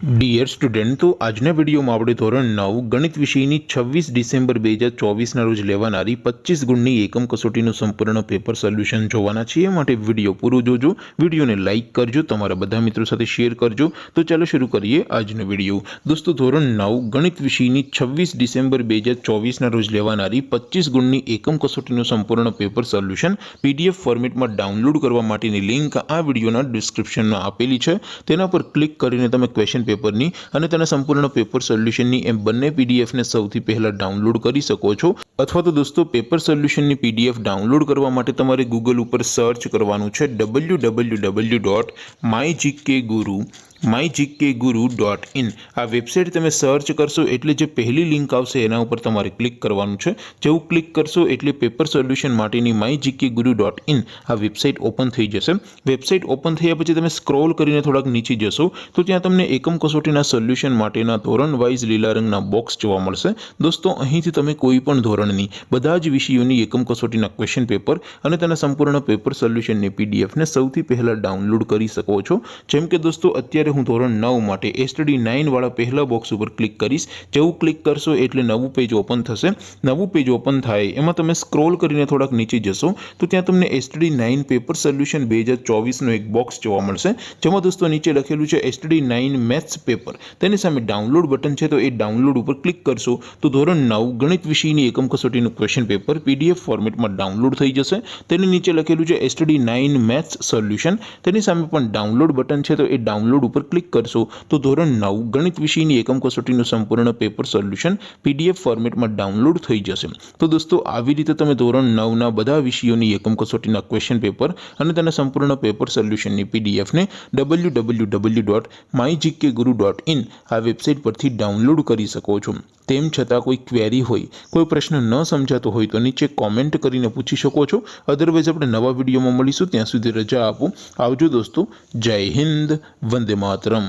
Dear student, तो आजना video में આપણે ધોરણ 9 ગણિત વિષયની 26 ડિસેમ્બર 2024 ના રોજ લેવાનારી 25 ગુણની એકમ કસોટીનું સંપૂર્ણ પેપર સોલ્યુશન જોવાના છે। એ માટે વિડિયો પૂરો જોજો, વિડિયોને લાઈક કરજો, તમારા બધા મિત્રો સાથે શેર કરજો। તો ચાલો શરૂ કરીએ આજનો વિડિયો। દોસ્તો, ધોરણ 9 ગણિત વિષયની 26 ડિસેમ્બર 2024 ના રોજ લેવાનારી 25 ગુણની એકમ કસોટીનું સંપૂર્ણ પેપર સોલ્યુશન પીડીએફ ફોર્મેટમાં ડાઉનલોડ કરવા માટેની લિંક આ વિડિયોના ડિસ્ક્રિપ્શનમાં આપેલી છે। તેના પર ક્લિક કરીને તમે ક્વેશ્ચન પેપરની અને તેના સંપૂર્ણ પેપર સોલ્યુશનની એમ બંને પીડીએફને સૌથી પહેલા ડાઉનલોડ કરી શકો છો। અથવા તો દોસ્તો, પેપર સોલ્યુશનની પીડીએફ ડાઉનલોડ કરવા માટે તમારે ગૂગલ ઉપર સર્ચ કરવાનું છે www.mygkguru.in। આ વેબસાઇટ તમે સર્ચ કરશો એટલે જે પહેલી લિંક આવશે એના ઉપર તમારે ક્લિક કરવાનું છે। જેવું ક્લિક કરશો એટલે પેપર સોલ્યુશન માટેની mygkguru.in આ વેબસાઇટ ઓપન થઈ જશે। વેબસાઇટ ઓપન થયા પછી તમે સ્ક્રોલ કરીને થોડાક નીચે જશો તો ત્યાં તમને એકમ કસોટીના સોલ્યુશન માટેના ધોરણ વાઇઝ લીલા રંગના બોક્સ જોવા મળશે। દોસ્તો, અહીંથી તમે કોઈ પણ ધોરણની બધા જ વિષયોની એકમ કસોટીના ક્વેશ્ચન પેપર અને તેના સંપૂર્ણ પેપર સોલ્યુશનની પીડીએફને સૌથી પહેલા ડાઉનલોડ કરી શકો છો। જેમ કે દોસ્તો, અત્યારે હું ધોરણ 9 માટે એસટીડી 9 વાળા પહેલા બોક્સ ઉપર ક્લિક કરીશ। જેવું ક્લિક કરશો એટલે નવું પેજ ઓપન થશે। નવું પેજ ઓપન થાય એમાં તમે સ્ક્રોલ કરીને થોડાક નીચે જશો તો ત્યાં તમને એસટીડી 9 પેપર સોલ્યુશન 2024 નો એક બોક્સ જોવા મળશે। જેમાં દોસ્તો નીચે લખેલું છે એસટીડી 9 મેથ્સ પેપર। તેની સામે ડાઉનલોડ બટન છે, તો એ ડાઉનલોડ ઉપર ક્લિક કરશો તો ધોરણ 9 ગણિત વિષયની એકમ કસોટીનું ક્વેશ્ચન પેપર પીડીએફ ફોર્મેટમાં ડાઉનલોડ થઈ જશે। તેની નીચે લખેલું છે એસટીડી 9 મેથ્સ સોલ્યુશન। તેની સામે પણ ડાઉનલોડ બટન છે, તો એ ડાઉનલોડ ઉપર ક્લિક કરશો તો ધોરણ 9 ગણિત વિષયની એકમ કસોટીનું સંપૂર્ણ પેપર સોલ્યુશન પીડીએફ ફોર્મેટમાં ડાઉનલોડ થઈ જશે। તો દોસ્તો, આવી રીતે તમે ધોરણ 9 ના બધા વિષયોની એકમ કસોટીના ક્વેશ્ચન પેપર અને તેના સંપૂર્ણ પેપર સોલ્યુશનની પીડીએફને www.mygkguru.in આ વેબસાઇટ પરથી ડાઉનલોડ કરી શકો છો। તેમ છતાં કોઈ ક્વેરી હોય, કોઈ પ્રશ્ન ન સમજાતો હોય તો નીચે કોમેન્ટ કરીને પૂછી શકો છો। અધરવાઇઝ આપણે નવા વિડીયોમાં મળીશું, ત્યાં સુધી રજા આપો। આવજો દોસ્તો, જય હિન્દ, વંદે માતરમ।